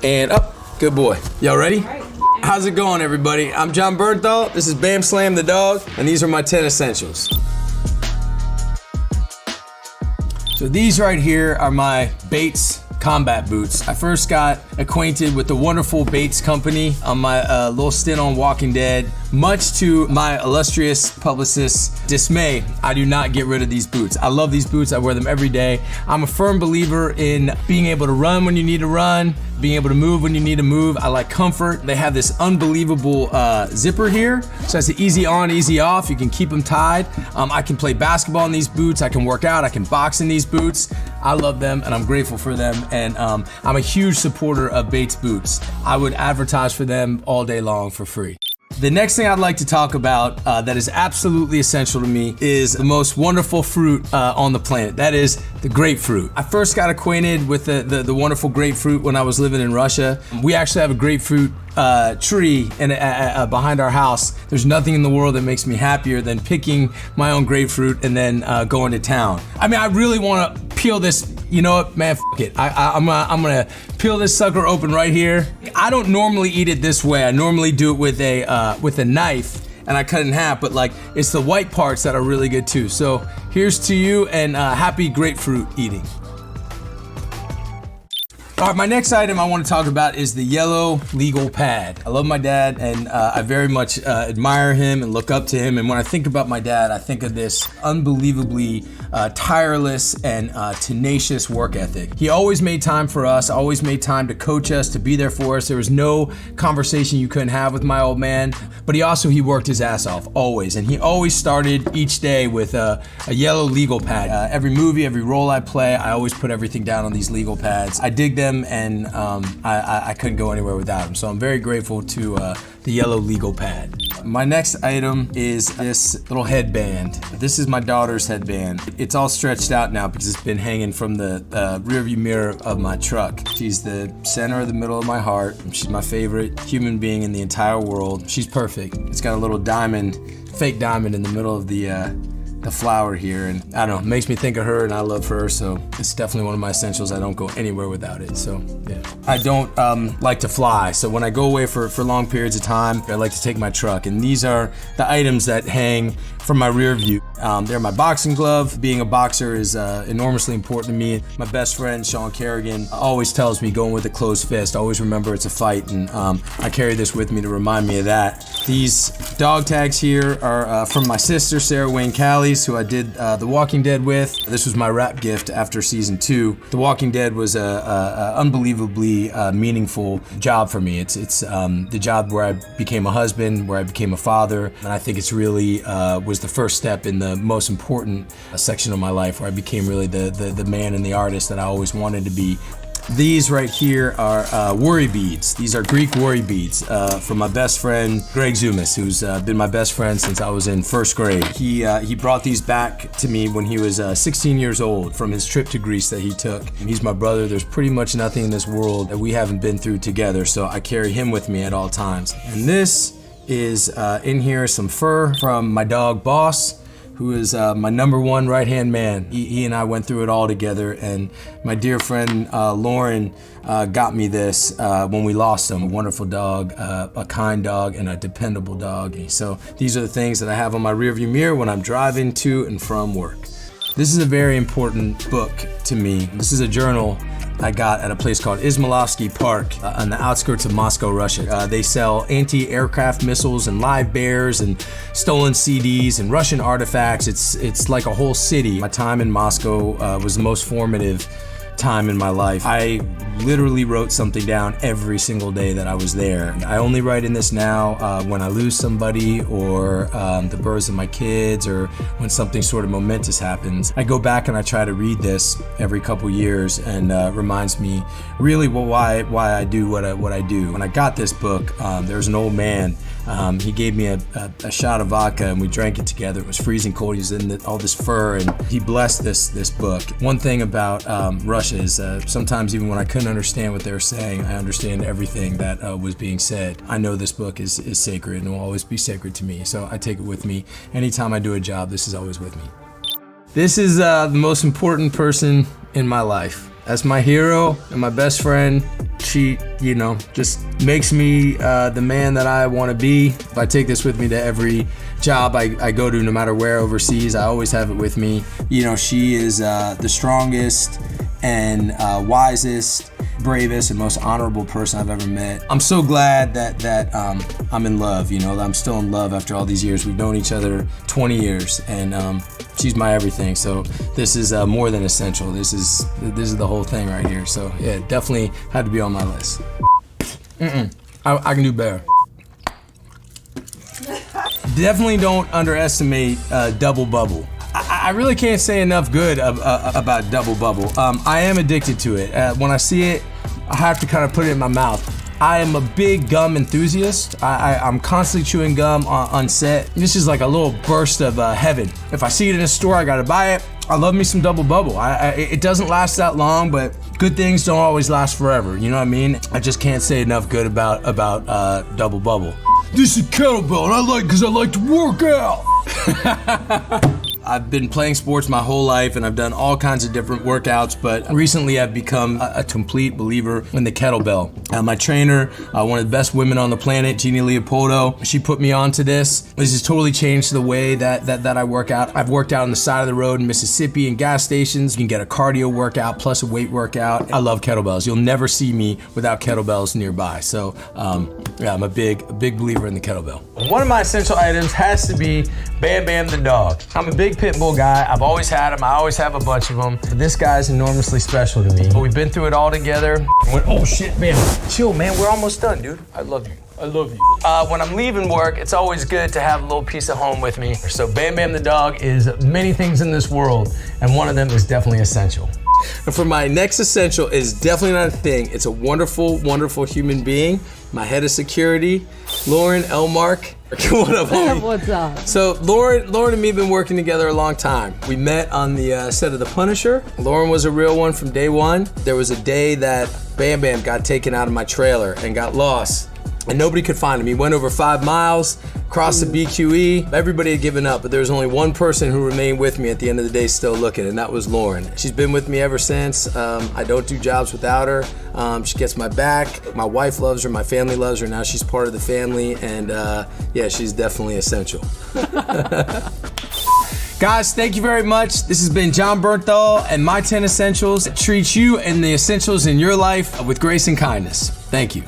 and up. Good boy. Y'all ready? How's it going, everybody? I'm Jon Bernthal. This is Bam Slam the dog, and these are my 10 essentials. So these right here are my Bates combat boots. I first got acquainted with the wonderful Bates company on my little stint on Walking Dead. Much to my illustrious publicist's dismay, I do not get rid of these boots. I love these boots. I wear them every day. I'm a firm believer in being able to run when you need to run, being able to move when you need to move. I like comfort. They have this unbelievable zipper here, so it's an easy on, easy off. You can keep them tied. I can play basketball in these boots. I can work out. I can box in these boots. I love them, and I'm grateful for them, and I'm a huge supporter of Bates boots. I would advertise for them all day long for free. The next thing I'd like to talk about that is absolutely essential to me is the most wonderful fruit on the planet. That is the grapefruit. I first got acquainted with the wonderful grapefruit when I was living in Russia. We actually have a grapefruit tree behind our house. There's nothing in the world that makes me happier than picking my own grapefruit and then going to town. I mean, I really want to peel this. You know what, man, f it. I'm gonna peel this sucker open right here. I don't normally eat it this way. I normally do it with a knife, and I cut it in half, but like, it's the white parts that are really good too. So here's to you, and happy grapefruit eating. All right, my next item I want to talk about is the yellow legal pad. I love my dad, and I very much admire him and look up to him. And when I think about my dad, I think of this unbelievably tireless and tenacious work ethic. He always made time for us, always made time to coach us, to be there for us. There was no conversation you couldn't have with my old man, but he worked his ass off, always. And he always started each day with a yellow legal pad. Every movie, every role I play, I always put everything down on these legal pads. I dig them, and I couldn't go anywhere without them. So I'm very grateful to the yellow legal pad. My next item is this little headband. This is my daughter's headband. It's all stretched out now because it's been hanging from the rearview mirror of my truck. She's the center of the middle of my heart. She's my favorite human being in the entire world. She's perfect. It's got a little diamond, fake diamond in the middle of the flower here, and I don't know, it makes me think of her, and I love her, so it's definitely one of my essentials. I don't go anywhere without it, so yeah. I don't like to fly, so when I go away for long periods of time, I like to take my truck, and these are the items that hang from my rear view. They're my boxing glove. Being a boxer is enormously important to me. My best friend, Sean Kerrigan, always tells me going with a closed fist. Always remember it's a fight, and I carry this with me to remind me of that. These dog tags here are from my sister, Sarah Wayne Callies, who I did The Walking Dead with. This was my wrap gift after season 2. The Walking Dead was a unbelievably meaningful job for me. It's the job where I became a husband, where I became a father, and I think it's really was the first step in the most important section of my life, where I became really the man and the artist that I always wanted to be. These right here are worry beads. These are Greek worry beads from my best friend, Greg Zumas, who's been my best friend since I was in first grade. He brought these back to me when he was 16 years old from his trip to Greece that he took. He's my brother. There's pretty much nothing in this world that we haven't been through together, so I carry him with me at all times. And this is in here some fur from my dog Boss, who is my #1 right-hand man. He and I went through it all together, and my dear friend Lauren got me this when we lost him. A wonderful dog, a kind dog, and a dependable dog. So these are the things that I have on my rearview mirror when I'm driving to and from work. This is a very important book to me. This is a journal I got at a place called Izmailovsky Park on the outskirts of Moscow, Russia. They sell anti-aircraft missiles and live bears and stolen CDs and Russian artifacts. It's like a whole city. My time in Moscow was the most formative time in my life. I literally wrote something down every single day that I was there. I only write in this now when I lose somebody, or the births of my kids, or when something sort of momentous happens. I go back and I try to read this every couple years, and reminds me really why I do what I do. When I got this book, there was an old man. He gave me a shot of vodka, and we drank it together. It was freezing cold. He was in all this fur, and he blessed this book. One thing about Russia is sometimes even when I couldn't understand what they were saying, I understand everything that was being said. I know this book is sacred and will always be sacred to me, so I take it with me. Anytime I do a job, this is always with me. This is the most important person in my life. as my hero and my best friend. She, you know, just makes me the man that I want to be. If I take this with me to every job I go to, no matter where overseas, I always have it with me. You know, she is the strongest and wisest, bravest, and most honorable person I've ever met. I'm so glad that I'm in love, you know, that I'm still in love after all these years. We've known each other 20 years, and she's my everything. So this is more than essential. This is the whole thing right here. So yeah, definitely had to be on my list. I can do better. Definitely don't underestimate double bubble. I really can't say enough good about double bubble. I am addicted to it. When I see it, I have to kind of put it in my mouth. I am a big gum enthusiast. I'm constantly chewing gum on set. This is like a little burst of heaven. If I see it in a store, I gotta buy it. I love me some double bubble. It doesn't last that long, but good things don't always last forever. You know what I mean? I just can't say enough good about double bubble. This is kettlebell, and I like because I like to work out. I've been playing sports my whole life, and I've done all kinds of different workouts, but recently I've become a complete believer in the kettlebell. My trainer, one of the best women on the planet, Jeannie Leopoldo, she put me onto this. This has totally changed the way that I work out. I've worked out on the side of the road in Mississippi in gas stations. You can get a cardio workout plus a weight workout. I love kettlebells. You'll never see me without kettlebells nearby. So yeah, I'm a big believer in the kettlebell. One of my essential items has to be Bam Bam the dog. I'm a big pit bull guy. I've always had him. I always have a bunch of them. This guy's enormously special to me. We've been through it all together. Oh shit, man. Chill, man. We're almost done, dude. I love you. I love you. When I'm leaving work, it's always good to have a little piece of home with me. So Bam Bam the dog is many things in this world, and one of them is definitely essential. And for my next essential is definitely not a thing. It's a wonderful, wonderful human being. My head of security, Lauren Elmark. What up, homie? What's up? So Lauren and me have been working together a long time. We met on the set of The Punisher. Lauren was a real one from day one. There was a day that Bam Bam got taken out of my trailer and got lost, and nobody could find him. He went over 5 miles, crossed the BQE. Everybody had given up, but there was only one person who remained with me at the end of the day still looking, and that was Lauren. She's been with me ever since. I don't do jobs without her. She gets my back. My wife loves her, my family loves her. Now she's part of the family, and yeah, she's definitely essential. Guys, thank you very much. This has been Jon Bernthal and my 10 essentials. Treat you and the essentials in your life with grace and kindness. Thank you.